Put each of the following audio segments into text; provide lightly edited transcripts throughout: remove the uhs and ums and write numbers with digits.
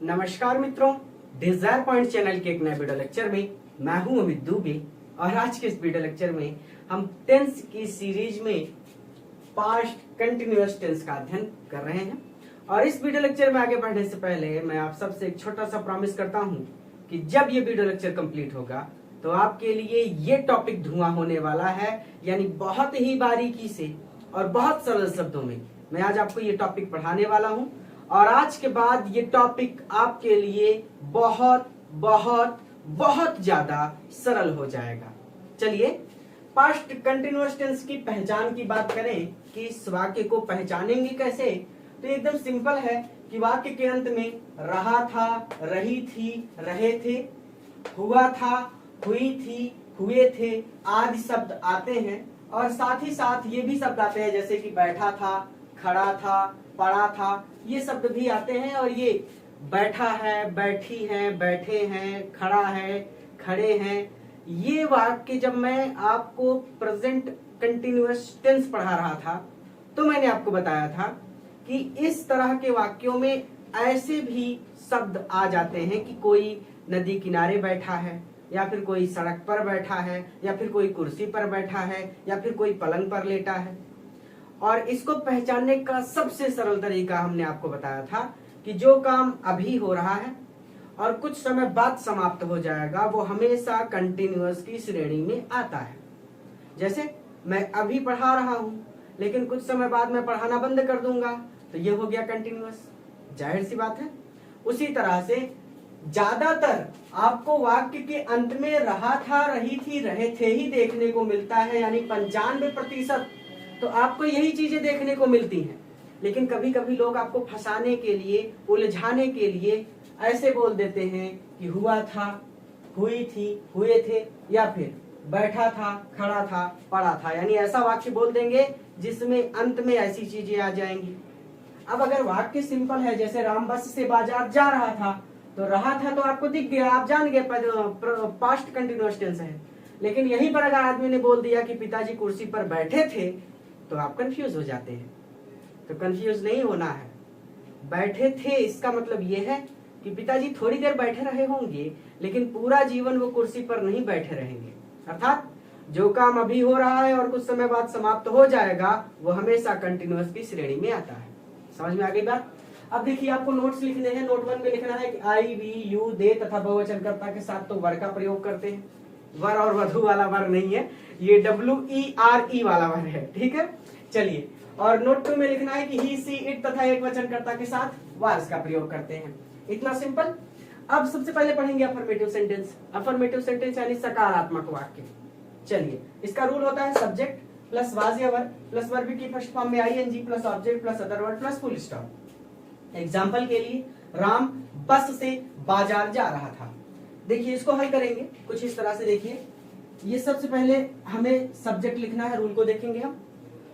नमस्कार मित्रों, Dzire point channel के एक नए वीडियो लेक्चर में मैं हूं अमित दुबे। और आज के इस वीडियो लेक्चर में हम टेंस की सीरीज में पास्ट कंटिन्यूअस टेंस का अध्ययन कर रहे हैं। और इस वीडियो लेक्चर में आगे बढ़ने से पहले मैं आप सबसे एक छोटा सा प्रॉमिस करता हूं कि जब ये वीडियो लेक्चर कंप्लीट होगा तो आपके लिए ये टॉपिक धुआं होने वाला है, यानी बहुत ही बारीकी से और बहुत सरल शब्दों में मैं आज आपको ये टॉपिक पढ़ाने वाला हूं। और आज के बाद ये टॉपिक आपके लिए बहुत बहुत बहुत ज्यादा सरल हो जाएगा। चलिए पास्ट कंटिन्यूअस टेंस की पहचान की बात करें कि इस वाक्य को पहचानेंगे कैसे, तो एकदम सिंपल है कि वाक्य के अंत में रहा था, रही थी, रहे थे, हुआ था, हुई थी, हुए थे आदि शब्द आते हैं। और साथ ही साथ ये भी शब्द आते हैं जैसे कि बैठा था, खड़ा था, पड़ा था, ये शब्द भी आते हैं। और ये बैठा है, बैठी है, बैठे हैं, खड़ा है, खड़े हैं, ये वाक्य जब मैं आपको प्रेजेंट कंटिन्यूअस टेंस पढ़ा रहा था तो मैंने आपको बताया था कि इस तरह के वाक्यों में ऐसे भी शब्द आ जाते हैं कि कोई नदी किनारे बैठा है, या फिर कोई सड़क पर बैठा है, या फिर कोई कुर्सी पर बैठा है, या फिर कोई पलंग पर लेटा है। और इसको पहचानने का सबसे सरल तरीका हमने आपको बताया था कि जो काम अभी हो रहा है और कुछ समय बाद समाप्त हो जाएगा वो हमेशा कंटिन्यूअस की श्रेणी में आता है। जैसे मैं अभी पढ़ा रहा हूं लेकिन कुछ समय बाद मैं पढ़ाना बंद कर दूंगा तो ये हो गया कंटिन्यूअस, जाहिर सी बात है। उसी तरह से ज्यादातर आपको वाक्य के अंत में रहा था, रही थी, रहे थे ही देखने को मिलता है, यानी 95% तो आपको यही चीजें देखने को मिलती हैं। लेकिन कभी कभी लोग आपको फंसाने के लिए, उलझाने के लिए ऐसे बोल देते हैं कि हुआ था, हुई थी, हुए थे, या फिर बैठा था, खड़ा था, पड़ा था, यानी ऐसा वाक्य बोल देंगे जिसमें अंत में ऐसी चीजें आ जाएंगी। अब अगर वाक्य सिंपल है, जैसे राम बस से बाजार जा रहा था, तो रहा था तो आपको दिख गया, आप जान गए पास्ट कंटिन्यूअस टेंस है। लेकिन यहीं पर अगर आदमी ने बोल दिया कि पिताजी कुर्सी पर बैठे थे तो आप कंफ्यूज हो जाते हैं। तो कंफ्यूज नहीं होना है। बैठे थे इसका मतलब यह है कि पिताजी थोड़ी देर बैठे रहे होंगे लेकिन पूरा जीवन वो कुर्सी पर नहीं बैठे रहेंगे। अर्थात जो काम अभी हो रहा है और कुछ समय बाद समाप्त हो जाएगा वो हमेशा कंटिन्यूअस की श्रेणी में आता है। समझ में आ गई बात? अब देखिए आपको नोट्स लिखने हैं। नोट 1 में लिखना है कि आई, वी, यू, दे तथा बहुवचनकर्ता के साथ तो वर का प्रयोग करते हैं। वर और वधु वाला वर नहीं है, ये WERE वाला वर है, ठीक है। चलिए, और नोट 2 में लिखना है कि ही, सी, इट तथा एक वचनकर्ता के साथ वार्स का प्रयोग करते हैं। इतना सिंपल। अब सबसे पहले पढ़ेंगे अफर्मेटिव सेंटेंस। अफर्मेटिव सेंटेंस यानी सकारात्मक वाक्य। चलिए, इसका रूल होता है सब्जेक्ट प्लस वाज या वर्ब प्लस वर्ब की फर्स्ट फॉर्म में ING plus object plus other word plus full stop. Example के लिए राम बस से बाजार जा रहा था। देखिए इसको हल करेंगे कुछ इस तरह से। देखिए ये सबसे पहले हमें सब्जेक्ट लिखना है। रूल को देखेंगे हम,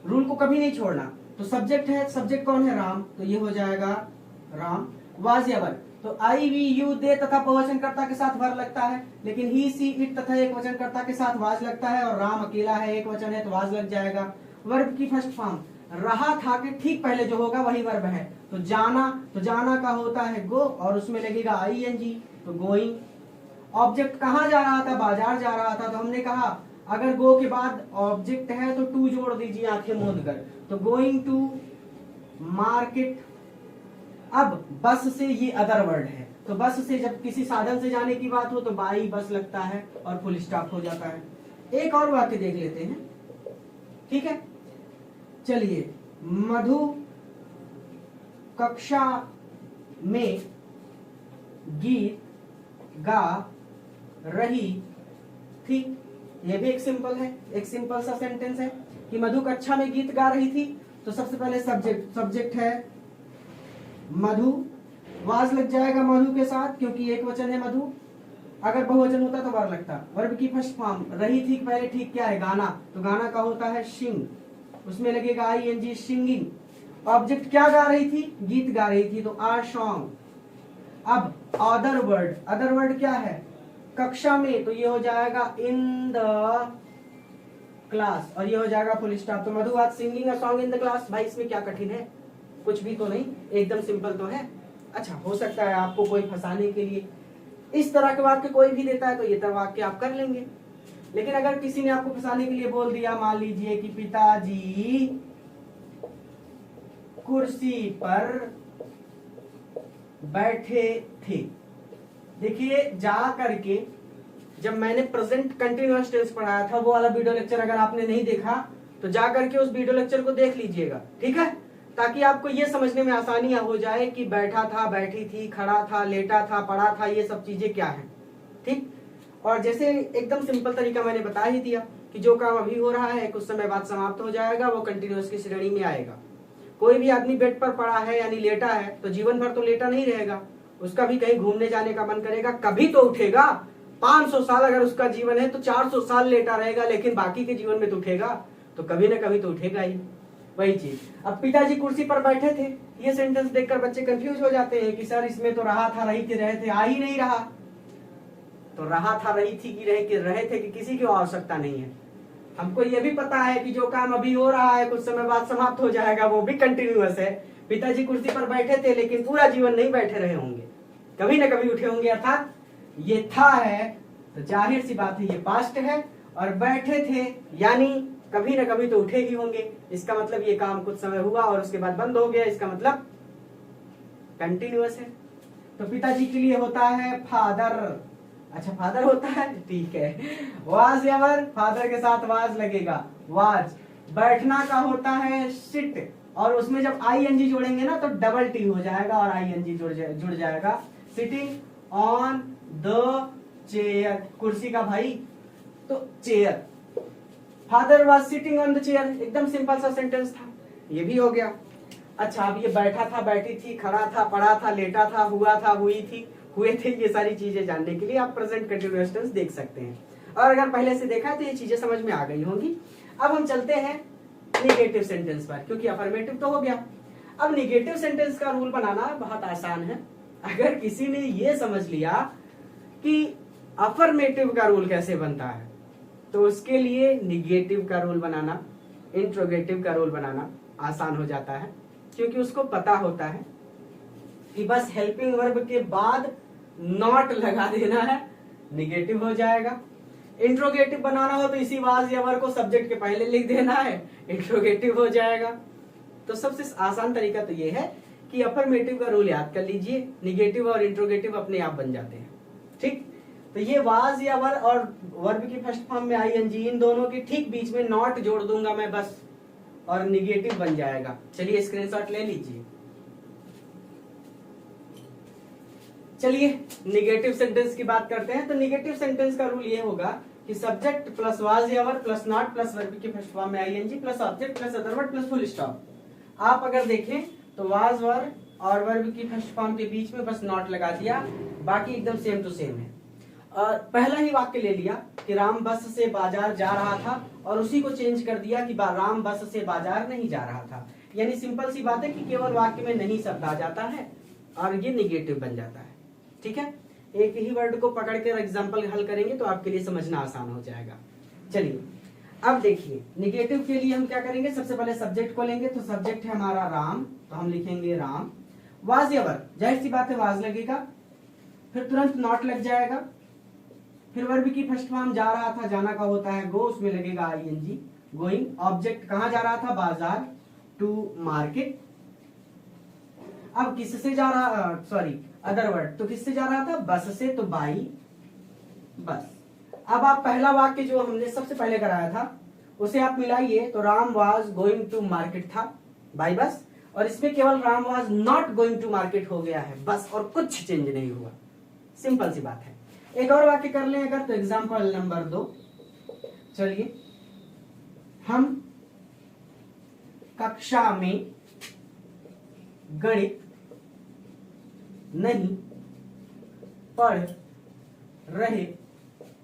रूल को कभी नहीं छोड़ना। तो सब्जेक्ट है, सब्जेक्ट कौन है? राम, तो ये हो जाएगा राम। वाज या वर्ब, तो आई, वी, यू, दे तथा बहुवचनकर्ता के साथ वर्ब लगता है, लेकिन ही, सी, इट तथा एक वचनकर्ता के साथ वाज लगता है, और राम अकेला है, एक वचन है तो वाज लग जाएगा। वर्ब की फर्स्ट फॉर्म रहा था के ठीक पहले जो होगा वही वर्ब है। तो जाना का होता है गो और उसमें लगेगा ING, तो गोइंग। ऑब्जेक्ट कहाँ जा रहा था? बाजार जा रहा था, तो हमने कहा अगर गो के बाद ऑब्जेक्ट है तो टू जोड़ दीजिए आंखें मूंद कर, तो गोइंग टू मार्केट। अब बस से ये अदर वर्ड है, तो बस से जब किसी साधन से जाने की बात हो तो बाई बस लगता है और फुल स्टॉप हो जाता है। एक और वाक्य देख लेते हैं, ठीक है। चलिए, मधु कक्षा में गीत गा रही थी। यह भी एक सिंपल है, एक सिंपल सा सेंटेंस है कि मधु कक्षा में गीत गा रही थी। तो सबसे पहले सब्जेक्ट है मधु, वाज लग जाएगा मधु के साथ क्योंकि एक वचन है मधु। अगर बहुवचन होता तो वर्ब लगता। वर्ब की फर्स्ट फॉर्म रही थी पहले ठीक क्या है? गाना, तो गाना का होता है सिंग, उसमें लगेगा ING सिंगिंग। ऑब्जेक्ट क्या गा रही थी? गीत गा रही थी, तो आ सॉन्ग। अब अदर वर्ड क्या है? कक्षा में, तो ये हो जाएगा इन द क्लास, और ये हो जाएगा फुल स्टॉप। तो Madhu was singing a song in the class. भाई इसमें क्या कठिन है? कुछ भी तो नहीं, एकदम सिंपल तो है। अच्छा, हो सकता है आपको कोई फंसाने के लिए इस तरह के वाक्य कोई भी देता है तो ये तरह वाक्य आप कर लेंगे। लेकिन अगर किसी ने आपको फंसाने के लिए बोल दिया, मान लीजिए कि पिताजी कुर्सी पर बैठे थे। देखिए, जा करके जब मैंने प्रेजेंट कंटिन्यूअस टेंस पढ़ाया था वो वाला वीडियो लेक्चर अगर आपने नहीं देखा तो जा करके उस वीडियो लेक्चर को देख लीजिएगा, ठीक है, ताकि आपको ये समझने में आसानी हो जाए कि बैठा था, बैठी थी, खड़ा था, लेटा था, पड़ा था, ये सब चीजें क्या है। ठीक, और जैसे एकदम सिंपल तरीका मैंने बता ही दिया कि जो काम अभी हो रहा है कुछ समय बाद समाप्त हो जाएगा, वो कंटिन्यूअस की श्रेणी में आएगा। कोई भी आदमी बेड पर पड़ा है यानी लेटा है तो जीवन भर तो लेटा नहीं रहेगा, उसका भी कहीं घूमने जाने का मन करेगा, कभी तो उठेगा। 500 साल अगर उसका जीवन है तो 400 साल लेटा रहेगा, लेकिन बाकी के जीवन में तो उठेगा, तो कभी ना कभी तो उठेगा ही। वही चीज, अब पिताजी कुर्सी पर बैठे थे, ये सेंटेंस देखकर बच्चे कंफ्यूज हो जाते हैं कि सर इसमें तो रहा था, रही थी, रहे थे, आ ही नहीं रहा। तो रहा था, रही थी कि रहे थे कि किसी की आवश्यकता नहीं है। हमको ये भी पता है कि जो काम अभी हो रहा है कुछ समय बाद समाप्त हो जाएगा, वो भी कंटिन्यूअस है। पिताजी कुर्सी पर बैठे थे लेकिन पूरा जीवन नहीं बैठे रहे होंगे, कभी ना कभी उठे होंगे, अर्थात ये था है तो जाहिर सी बात है ये पास्ट है, और बैठे थे यानी कभी ना कभी तो उठे ही होंगे। इसका मतलब ये काम कुछ समय हुआ और उसके बाद बंद हो गया, इसका मतलब कंटिन्यूअस है। तो पिताजी के लिए होता है फादर। अच्छा, फादर होता है, ठीक है। वाज या वर, फादर के साथ वाज लगेगा, वाज। बैठना का होता है सिट, और उसमें जब आईएनजी जोड़ेंगे ना तो डबल टी हो जाएगा और आईएनजी जुड़ जाएगा। सिटिंग ऑन द चेयर, कुर्सी का भाई तो chair. Father was sitting on the chair, एकदम सिंपल सा सेंटेंस था, ये भी हो गया। अच्छा, अब ये बैठा था, बैठी थी, खड़ा था, पड़ा था, लेटा था, हुआ था, हुई थी, हुए थे, ये सारी चीजें जानने के लिए आप प्रेजेंट कंटिन्यूअस टेंस देख सकते हैं। और अगर पहले से देखा है तो ये चीजें समझ में आ गई होंगी। अब हम चलते हैं निगेटिव सेंटेंस पर, क्योंकि अफर्मेटिव तो हो गया। अब निगेटिव सेंटेंस का रूल बनाना बहुत आसान है। अगर किसी ने ये समझ लिया कि अफर्मेटिव का रूल कैसे बनता है तो उसके लिए निगेटिव का रूल बनाना, इंट्रोगेटिव का रूल बनाना आसान हो जाता है, क्योंकि उसको पता होता है कि बस हेल्पिंग वर्ब के बाद नॉट लगा देना है, निगेटिव हो जाएगा। इंट्रोगेटिव बनाना हो तो इसी वाज या वर को सब्जेक्ट के पहले लिख देना है, इंट्रोगेटिव हो जाएगा। तो सबसे आसान तरीका तो ये है कि अफर्मेटिव का रूल याद कर लीजिए, निगेटिव और इंट्रोगेटिव अपने आप बन जाते हैं। ठीक, तो ये वाज या वर और वर्ब की फर्स्ट फॉर्म में आईएनजी, इन दोनों के ठीक बीच में नॉट जोड़ दूंगा मैं बस, और निगेटिव बन जाएगा। चलिए स्क्रीनशॉट ले लीजिए। चलिए निगेटिव सेंटेंस की बात करते हैं। तो निगेटिव सेंटेंस का रूल ये होगा कि सब्जेक्ट प्लस वाज या were plus not plus verb की फर्स्ट फॉर्म में ING plus object plus other word plus full stop. आप अगर देखें तो वाज वर और वर्ब की फर्स्ट फॉर्म के बीच में बस नॉट लगा दिया, बाकी एकदम सेम टू सेम है। और पहला ही वाक्य ले लिया कि राम बस से बाजार जा रहा था, और उसी को चेंज कर दिया कि राम बस से बाजार नहीं जा रहा था। यानी सिंपल सी बात है कि केवल वाक्य में नहीं शब्द आ जाता है और ये निगेटिव बन जाता है। ठीक है, एक ही वर्ड को पकड़ कर एग्जाम्पल हल करेंगे तो आपके लिए समझना आसान हो जाएगा। चलिए अब देखिए, निगेटिव के लिए हम क्या करेंगे, सबसे पहले सब्जेक्ट को लेंगे। तो सब्जेक्ट है हमारा राम, तो हम लिखेंगे राम। वाज या वर, जाहिर सी बात है वाज लगेगा, फिर तुरंत नॉट लग जाएगा। फिर वर्ब की फर्स्ट फॉर्म जा रहा था, जाना का होता है गो, उसमें लगेगा आईएनजी, गोइंग। ऑब्जेक्ट कहां जा रहा था, बाजार, टू मार्केट। अब किससे जा रहा, सॉरी अदर वर्ड, तो किससे जा रहा था, बस से, तो बाई बस। अब आप पहला वाक्य जो हमने सबसे पहले कराया था उसे आप मिलाइए, तो Ram was going to market था बाई बस, और इसमें केवल Ram was not going to market हो गया है बस, और कुछ चेंज नहीं हुआ। सिंपल सी बात है। एक और वाक्य कर लें अगर, तो एग्जाम्पल नंबर 2। चलिए, हम कक्षा में गणित नहीं पढ़ रहे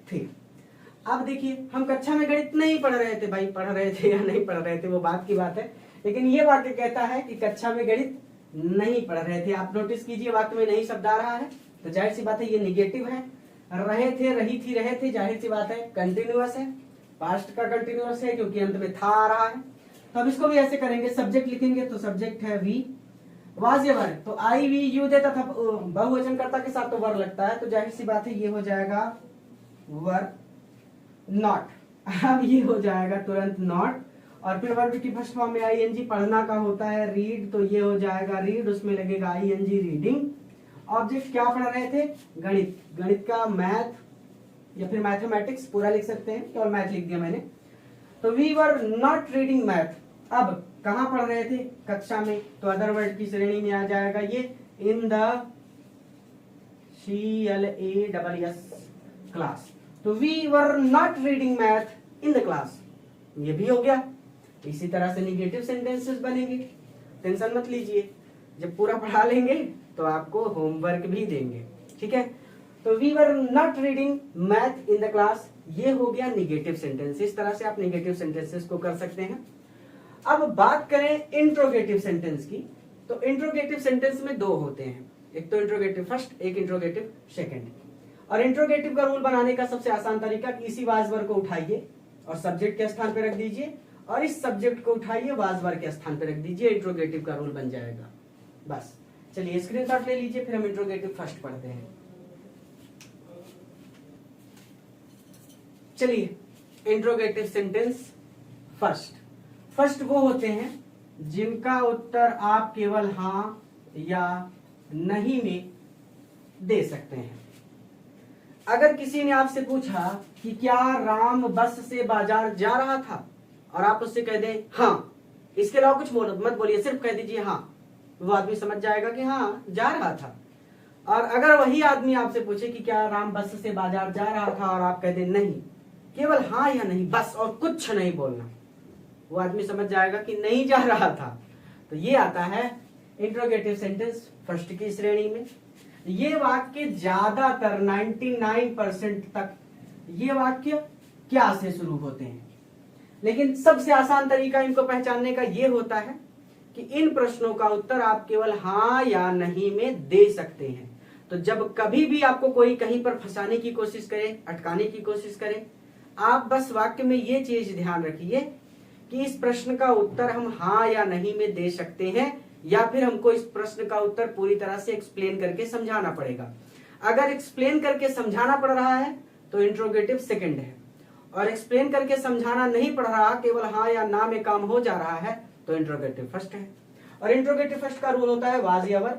थे। अब देखिए, हम कक्षा में गणित नहीं पढ़ रहे थे, भाई पढ़ रहे थे या नहीं पढ़ रहे थे वो बात की बात है, लेकिन ये वाक्य कहता है कि कक्षा में गणित नहीं पढ़ रहे थे। आप नोटिस कीजिए वाक्य में नहीं शब्द आ रहा है, तो जाहिर सी बात है ये निगेटिव है। रहे थे, रही थी, रहे थे, जाहिर सी बात है कंटिन्यूअस है, पास्ट का कंटिन्यूअस है क्योंकि अंत में था आ रहा है। तो अब इसको भी ऐसे करेंगे, सब्जेक्ट लिखेंगे तो सब्जेक्ट है वी, वाज या वर, तो आई वी यू देता था बहुवचन कर्ता के साथ तो वर लगता है, तो जाहिर सी बात है ये हो जाएगा वर नॉट। अब ये हो जाएगा तुरंत नॉट, और फिर वर्ब की फर्स्ट फॉर्म में आईएनजी पढ़ना का होता है रीड, तो ये हो जाएगा रीड, उसमें लगेगा आईएनजी रीडिंग। ऑब्जेक्ट क्या पढ़ रहे थे? गणित, गणित का मैथ या फिर मैथमेटिक्स पूरा लिख सकते हैं, केवल मैथ लिख दिया मैंने। तो we were not reading math, अब कहां पढ़ रहे थे? कक्षा में, तो अदर वर्ड की श्रेणी में आ जाएगा ये इन द CLASS क्लास। तो we were not reading math in the class, ये भी हो गया। इसी तरह से निगेटिव सेंटेंसेस बनेंगे, टेंशन मत लीजिए, जब पूरा पढ़ा लेंगे तो आपको होमवर्क भी देंगे, ठीक है। तो we were not reading math in the class, ये हो गया निगेटिव सेंटेंस। इस तरह से आप निगेटिव सेंटेंसेस को कर सकते हैं। अब बात करें इंट्रोगेटिव सेंटेंस की, तो इंट्रोगेटिव सेंटेंस में दो होते हैं, एक तो इंट्रोगेटिव फर्स्ट, एक इंट्रोगेटिव सेकंड। और इंट्रोगेटिव का रूल बनाने का सबसे आसान तरीका कि इसी वाज वर्ब को उठाइए और सब्जेक्ट के स्थान पर रख दीजिए, और इस सब्जेक्ट को उठाइए वाज वर्ब के स्थान पर रख दीजिए, इंट्रोगेटिव का रूल बन जाएगा। बस चलिए स्क्रीनशॉट ले लीजिए, फिर हम इंट्रोगेटिव फर्स्ट पढ़ते हैं। चलिए इंट्रोगेटिव सेंटेंस फर्स्ट। फर्स्ट वो होते हैं जिनका उत्तर आप केवल हां या नहीं में दे सकते हैं। अगर किसी ने आपसे पूछा कि क्या राम बस से बाजार जा रहा था, और आप उससे कह दें हां, इसके अलावा कुछ मत बोलिए, सिर्फ कह दीजिए हां, वो आदमी समझ जाएगा कि हां जा रहा था। और अगर वही आदमी आपसे पूछे कि क्या राम बस से बाजार जा रहा था, और आप कह दें नहीं, केवल हां या नहीं बस और कुछ नहीं बोलना, वो आदमी समझ जाएगा कि नहीं जा रहा था। तो ये आता है इंट्रोगेटिव सेंटेंस फर्स्ट की श्रेणी में। ये वाक्य ज्यादातर 99% तक ये वाक्य क्या से शुरू होते हैं, लेकिन सबसे आसान तरीका इनको पहचानने का ये होता है कि इन प्रश्नों का उत्तर आप केवल हां या नहीं में दे सकते हैं। तो जब कभी भी आपको कोई कहीं पर फंसाने की कोशिश करे, अटकाने की कोशिश करे, आप बस वाक्य में ये चीज ध्यान रखिए कि इस प्रश्न का उत्तर हम हां या नहीं में दे सकते हैं, या फिर हमको इस प्रश्न का उत्तर पूरी तरह से एक्सप्लेन करके समझाना पड़ेगा। अगर एक्सप्लेन करके समझाना पड़ रहा है तो इंट्रोगेटिव सेकंड है, और एक्सप्लेन करके समझाना नहीं पड़ रहा, केवल हाँ या ना में काम हो जा रहा है, तो इंट्रोगेटिव फर्स्ट है। और इंट्रोगेटिव फर्स्ट का रूल होता है वाज या were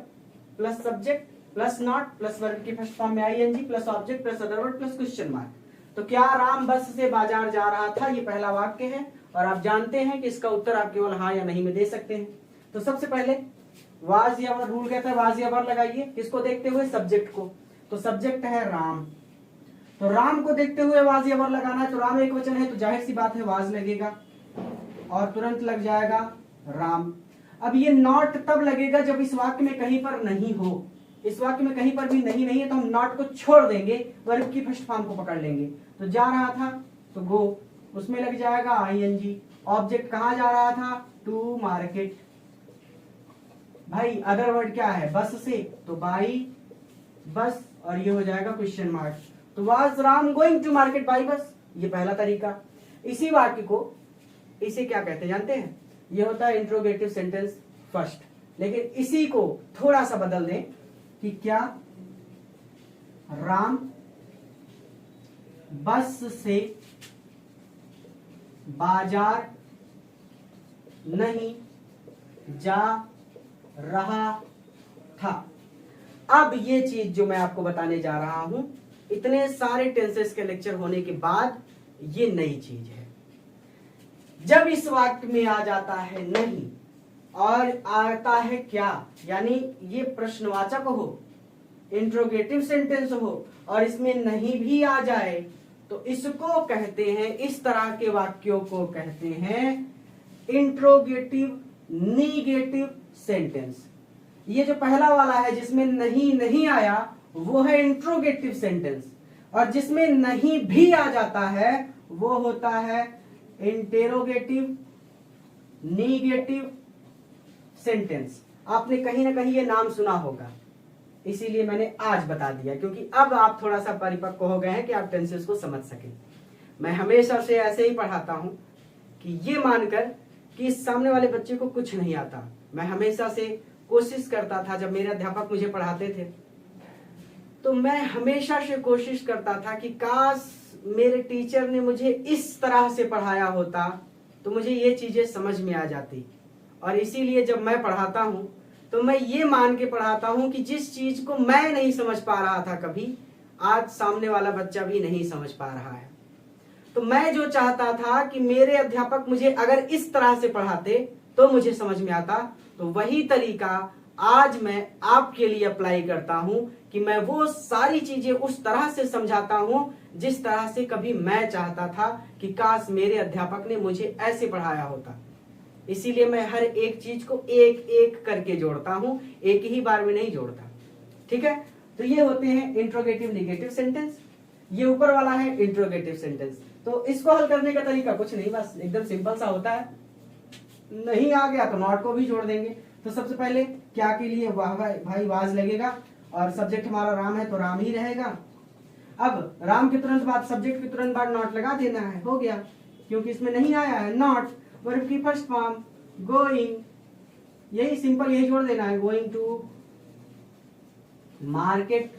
plus subject plus not plus verb की फर्स्ट फॉर्म में ING plus object plus other word plus question mark. तो क्या राम बस से बाजार जा रहा था, ये पहला वाक्य है, और आप जानते हैं कि इसका उत्तर आप केवल हाँ या नहीं में दे सकते हैं। तो सबसे पहले वाज या वर रूल कहता है वाज या वर लगाइए, किसको देखते हुए? सब्जेक्ट को। तो सब्जेक्ट है राम, तो राम को देखते हुए वाज या वर लगाना है, तो राम एक वचन है तो जाहिर सी बात है वाज लगेगा, और तुरंत लग जाएगा राम। अब ये नॉट तब लगेगा जब इस वाक्य में कहीं पर नहीं हो, इस वाक्य में कहीं पर भी नहीं है तो हम नॉट को छोड़ देंगे, वर्ब की फर्स्ट फॉर्म को पकड़ लेंगे। तो जा रहा था तो गो, उसमें लग जाएगा आईएनजी। ऑब्जेक्ट कहां जा रहा था? To market. भाई अदर वर्ड क्या है? बस से, तो बाई बस, और ये हो जाएगा क्वेश्चन मार्क। तो was Ram going to market by bus, ये पहला तरीका। इसी वाक्य को इसे क्या कहते हैं जानते हैं? ये होता है इंट्रोगेटिव सेंटेंस फर्स्ट। लेकिन इसी को थोड़ा सा बदल दें कि क्या राम बस से बाजार नहीं जा रहा था। अब ये चीज जो मैं आपको बताने जा रहा हूं, इतने सारे टेंसेस के लेक्चर होने के बाद ये नई चीज है। जब इस वाक्य में आ जाता है नहीं और आता है क्या, यानी ये प्रश्नवाचक हो, इंट्रोगेटिव सेंटेंस हो और इसमें नहीं भी आ जाए, तो इसको कहते हैं, इस तरह के वाक्यों को कहते हैं इंट्रोगेटिव निगेटिव सेंटेंस। ये जो पहला वाला है जिसमें नहीं आया वो है इंट्रोगेटिव सेंटेंस, और जिसमें नहीं भी आ जाता है वो होता है इंटेरोगेटिव निगेटिव सेंटेंस। आपने कहीं ना कहीं ये नाम सुना होगा, इसीलिए मैंने आज बता दिया, क्योंकि अब आप थोड़ा सा परिपक्व हो गए हैं कि आप टेंसेस को समझ सकें। मैं हमेशा से ऐसे ही पढ़ाता हूं कि ये मानकर कि सामने वाले बच्चे को कुछ नहीं आता, मैं हमेशा से कोशिश करता था, जब मेरे अध्यापक मुझे पढ़ाते थे तो मैं हमेशा से कोशिश करता था कि काश मेरे टीचर ने मुझे इस तरह से पढ़ाया होता तो मुझे ये चीजें समझ में आ जाती। और इसीलिए जब मैं पढ़ाता हूं तो मैं ये मान के पढ़ाता हूं कि जिस चीज को मैं नहीं समझ पा रहा था कभी, आज सामने वाला बच्चा भी नहीं समझ पा रहा है। तो मैं जो चाहता था कि मेरे अध्यापक मुझे अगर इस तरह से पढ़ाते तो मुझे समझ में आता, तो वही तरीका आज मैं आपके लिए अप्लाई करता हूं कि मैं वो सारी चीजें उस तरह से समझाता हूं जिस तरह से कभी मैं चाहता था कि काश मेरे अध्यापक ने मुझे ऐसे पढ़ाया होता। इसीलिए मैं हर एक चीज को एक एक करके जोड़ता हूं, एक ही बार में नहीं जोड़ता। ठीक है, तो ये होते हैं इंट्रोगेटिव नेगेटिव सेंटेंस। ये ऊपर वाला है इंट्रोगेटिव सेंटेंस। तो इसको हल करने का तरीका कुछ नहीं, बस एकदम सिंपल सा होता है। नहीं आ गया तो नॉट को भी जोड़ देंगे। तो सबसे पहले क्या के लिए वाह भाई वाज लगेगा और सब्जेक्ट हमारा राम है तो राम ही रहेगा। अब राम के तुरंत बाद सब्जेक्ट के तुरंत बाद नॉट लगा देना है, हो गया, क्योंकि इसमें नहीं आया है नॉट। वर्ब की फर्स्ट फॉर्म गोइंग, यही सिंपल, यही जोड़ देना है, going to market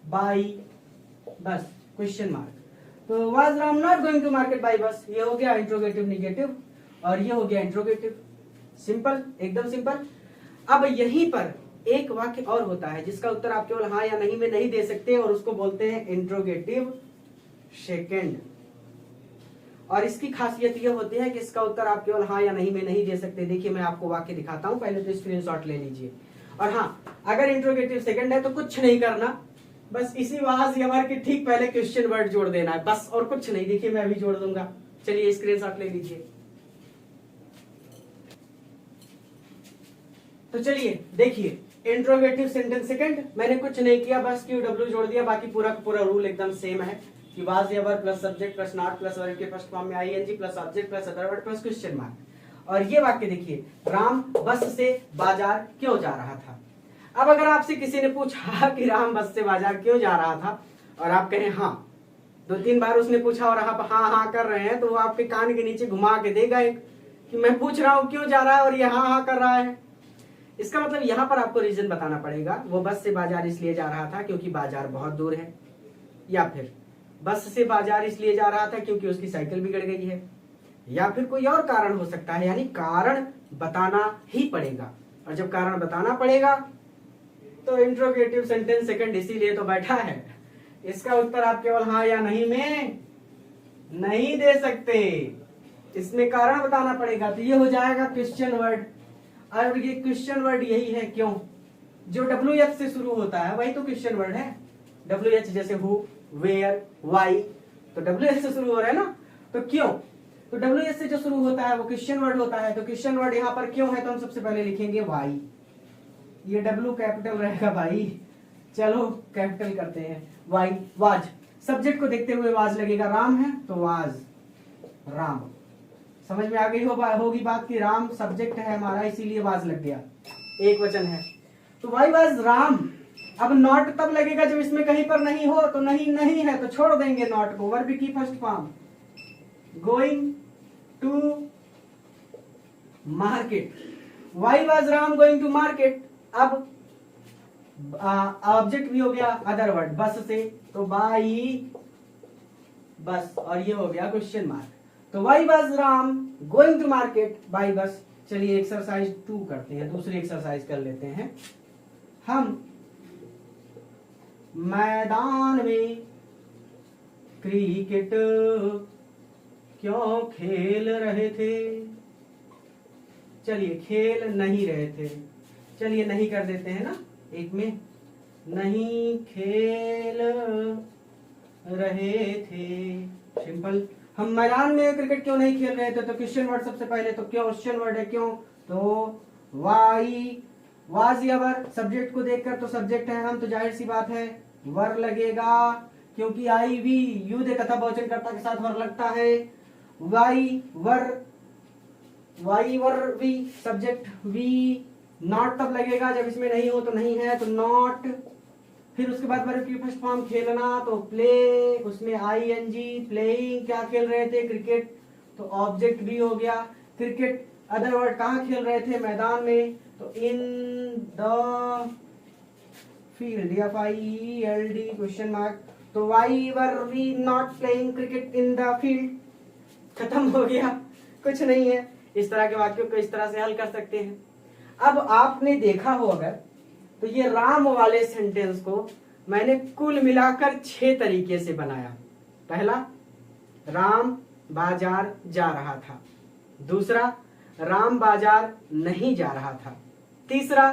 by bus, question mark. तो was Ram not going to market by bus, ये हो गया इंट्रोगेटिव नेगेटिव और ये हो गया इंट्रोगेटिव। सिंपल, एकदम सिंपल। अब यहीं पर एक वाक्य और होता है जिसका उत्तर आप केवल हाँ या नहीं में नहीं दे सकते और उसको बोलते हैं इंट्रोगेटिव सेकंड। और इसकी खासियत यह होती है कि इसका उत्तर आप केवल हाँ या नहीं में नहीं दे सकते। देखिए मैं आपको वाक्य दिखाता हूं, पहले तो स्क्रीनशॉट ले लीजिए। और हाँ, अगर इंट्रोगेटिव सेकंड है तो कुछ नहीं करना, बस इसी वाज या के ठीक पहले क्वेश्चन वर्ड जोड़ देना है, बस, और कुछ नहीं। देखिए मैं अभी जोड़ दूंगा, चलिए स्क्रीनशॉट ले लीजिए। तो चलिए देखिए, इंट्रोगेटिव सेंटेंस सेकंड, मैंने कुछ नहीं किया, बस क्यू डब्ल्यू जोड़ दिया। बाकी पूरा का पूरा रूल एकदम सेम है कि वाज या were plus subject plus not plus verb के फर्स्ट फॉर्म में ING plus object plus other word plus question mark. और ये वाक्य देखिए, राम बस से बाजार क्यों जा रहा था। अब अगर आपसे किसी ने पूछा कि राम बस से बाजार क्यों जा रहा था और आप कहें हाँ, 2-3 बार उसने पूछा और आप हाँ हाँ कर रहे हैं, तो वो आपके कान के नीचे घुमा के देगा एक कि मैं पूछ रहा हूं क्यों जा रहा है और ये हाँ हाँ कर रहा है। इसका मतलब यहाँ पर आपको रीजन बताना पड़ेगा। वो बस से बाजार इसलिए जा रहा था क्योंकि बाजार बहुत दूर है, या फिर बस से बाजार इसलिए जा रहा था क्योंकि उसकी साइकिल बिगड़ गई है, या फिर कोई और कारण हो सकता है। यानी कारण बताना ही पड़ेगा, और जब कारण बताना पड़ेगा तो इंट्रोगेटिव सेंटेंस सेकंड इसीलिए तो बैठा है। इसका उत्तर आप केवल हाँ या नहीं में नहीं दे सकते, इसमें कारण बताना पड़ेगा। तो ये हो जाएगा क्वेश्चन वर्ड। और ये क्वेश्चन वर्ड यही है क्यों, जो WH से शुरू होता है वही तो क्वेश्चन वर्ड है। WH जैसे हु, वेयर, वाई, तो WH से शुरू हो रहा है ना, तो क्यों, तो WH से जो शुरू होता है वो क्वेश्चन वर्ड होता है। तो क्वेश्चन वर्ड यहाँ पर क्यों है, तो हम सबसे पहले लिखेंगे वाई। ये W कैपिटल रहेगा भाई, चलो कैपिटल करते हैं, वाई। वाज, सब्जेक्ट को देखते हुए वाज लगेगा, राम है तो वाज राम। समझ में आ गई होगी बात कि राम सब्जेक्ट है हमारा, इसीलिए वाज लग गया, एक वचन है। तो वाई वाज राम। अब नॉट तब लगेगा जब इसमें कहीं पर नहीं हो, तो नहीं नहीं है तो छोड़ देंगे नॉट को। वर्ब की first form going to market, why was Ram going to market. अब ऑब्जेक्ट भी हो गया अदर वर्ड बस से, तो बाई बस, और ये हो गया क्वेश्चन मार्क। तो why was Ram going to market by bus. चलिए एक्सरसाइज 2 करते हैं, दूसरी एक्सरसाइज कर लेते हैं। हम मैदान में क्रिकेट क्यों खेल रहे थे। चलिए खेल नहीं रहे थे, चलिए नहीं कर देते हैं ना, एक में नहीं खेल रहे थे, सिंपल। हम मैदान में क्रिकेट क्यों नहीं खेल रहे थे, तो क्वेश्चन वर्ड सबसे पहले, तो क्यों क्वेश्चन वर्ड है क्यों, तो वाई वाज या वर, सब्जेक्ट को देखकर तो सब्जेक्ट है हम, तो जाहिर सी बात है वर लगेगा, क्योंकि आई वी यू दे तथा बहुवचन कर्ता के साथ वर लगता है। Why were we, subject we. Not तब लगेगा जब इसमें नहीं हो, तो नहीं है तो नॉट। फिर उसके बाद वर्ब की फर्स्ट फॉर्म खेलना, तो प्ले, उसमें आईएनजी, प्लेइंग, क्या खेल रहे थे, क्रिकेट, तो ऑब्जेक्ट भी हो गया क्रिकेट। अदर वर्ड कहाँ खेल रहे थे? मैदान में। तो in the field, FIELD question mark. तो why were we not playing cricket in the field? खत्म हो गया, कुछ नहीं है। इस तरह के वाक्यों को इस तरह से हल कर सकते हैं। अब आपने देखा हो अगर, तो ये राम वाले सेंटेंस को मैंने कुल मिलाकर 6 तरीके से बनाया। पहला, राम बाजार जा रहा था। दूसरा, राम बाजार नहीं जा रहा था। तीसरा,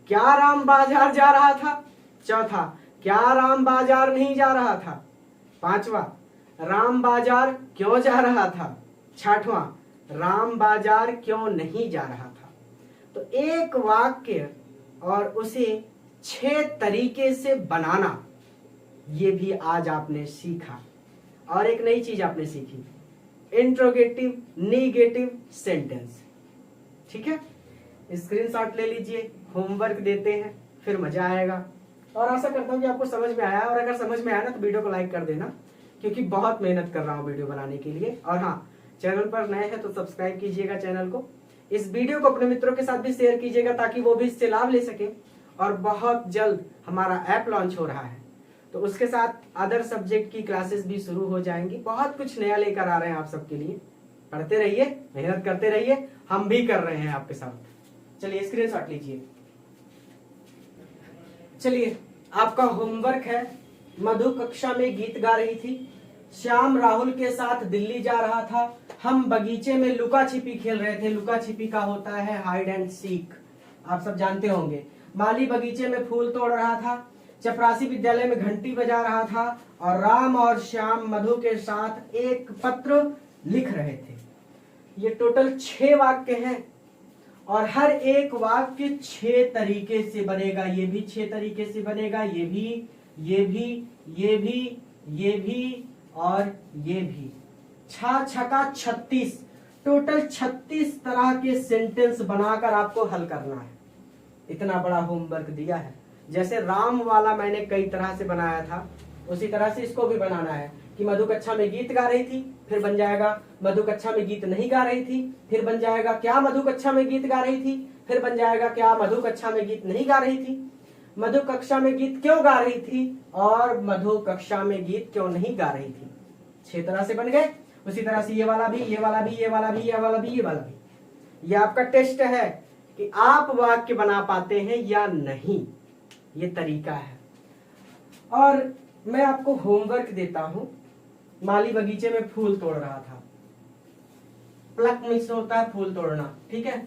क्या राम बाजार जा रहा था? चौथा, क्या राम बाजार नहीं जा रहा था? पांचवा, राम बाजार क्यों जा रहा था? छठवां, राम बाजार क्यों नहीं जा रहा था? तो एक वाक्य और उसे 6 तरीके से बनाना, ये भी आज आपने सीखा। और एक नई चीज आपने सीखी, इंट्रोगेटिव निगेटिव सेंटेंस। ठीक है, स्क्रीनशॉट ले लीजिए, होमवर्क देते हैं, फिर मजा आएगा। और आशा करता हूँ कि आपको समझ में आया। और अगर समझ में आया ना तो वीडियो को लाइक कर देना, क्योंकि बहुत मेहनत कर रहा हूँ वीडियो बनाने के लिए। और हाँ, चैनल पर नए हैं तो सब्सक्राइब कीजिएगा चैनल को। इस वीडियो को अपने मित्रों के साथ भी शेयर कीजिएगा ताकि वो भी इससे लाभ ले सके। और बहुत जल्द हमारा ऐप लॉन्च हो रहा है, तो उसके साथ अदर सब्जेक्ट की क्लासेस भी शुरू हो जाएंगी। बहुत कुछ नया लेकर आ रहे हैं आप सबके लिए। पढ़ते रहिए, मेहनत करते रहिए, हम भी कर रहे हैं आपके साथ। चलिए स्क्रीनशॉट लीजिए। चलिए, आपका होमवर्क है, मधु कक्षा में गीत गा रही थी, श्याम राहुल के साथ दिल्ली जा रहा था, हम बगीचे में लुका छिपी खेल रहे थे। लुका छिपी का होता है हाइड एंड सीक, आप सब जानते होंगे। माली बगीचे में फूल तोड़ रहा था, चपरासी विद्यालय में घंटी बजा रहा था, और राम और श्याम मधु के साथ एक पत्र लिख रहे थे। ये टोटल 6 वाक्य हैं और हर एक वाक्य 6 तरीके से बनेगा। ये भी 6 तरीके से बनेगा, ये भी, ये भी, ये भी, ये भी और ये भी। 6 छका 36, टोटल 36 तरह के सेंटेंस बनाकर आपको हल करना है। इतना बड़ा होमवर्क दिया है। जैसे राम वाला मैंने कई तरह से बनाया था, उसी तरह से इसको भी बनाना है कि मधु कक्षा में गीत गा रही थी, फिर बन जाएगा मधु कक्षा में गीत नहीं गा रही थी, फिर बन जाएगा क्या मधु कक्षा में गीत गा रही थी, फिर बन जाएगा क्या मधु कक्षा में गीत नहीं गा रही थी, मधु कक्षा में गीत क्यों गा रही थी, और मधु कक्षा में गीत क्यों नहीं गा रही थी। 6 तरह से बन गए। उसी तरह से ये वाला भी, ये वाला भी, ये वाला भी, ये वाला भी, ये वाला भी। ये आपका टेस्ट है कि आप वाक्य बना पाते हैं या नहीं, ये तरीका है। और मैं आपको होमवर्क देता हूं, माली बगीचे में फूल तोड़ रहा था, प्लक मिस होता है फूल तोड़ना, ठीक है।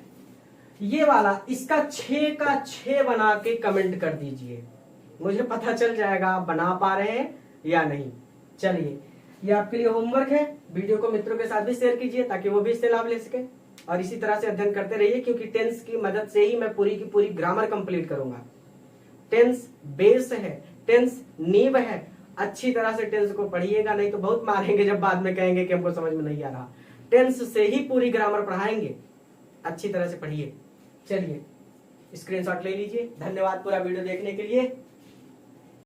ये वाला, इसका 6 का 6 बना के कमेंट कर दीजिए, मुझे पता चल जाएगा आप बना पा रहे हैं या नहीं। चलिए, ये आपके लिए होमवर्क है। वीडियो को मित्रों के साथ भी शेयर कीजिए ताकि वो भी इससे लाभ ले सके। और इसी तरह से अध्ययन करते रहिए, क्योंकि टेंस की मदद से ही मैं पूरी की पूरी ग्रामर कंप्लीट करूंगा। टेंस बेस है, टेंस नींव है। अच्छी तरह से टेंस को पढ़िएगा, नहीं तो बहुत मारेंगे जब बाद में कहेंगे कि हमको समझ में नहीं आ रहा। टेंस से ही पूरी ग्रामर पढ़ाएंगे, अच्छी तरह से पढ़िए। चलिए स्क्रीनशॉट ले लीजिए। धन्यवाद पूरा वीडियो देखने के लिए।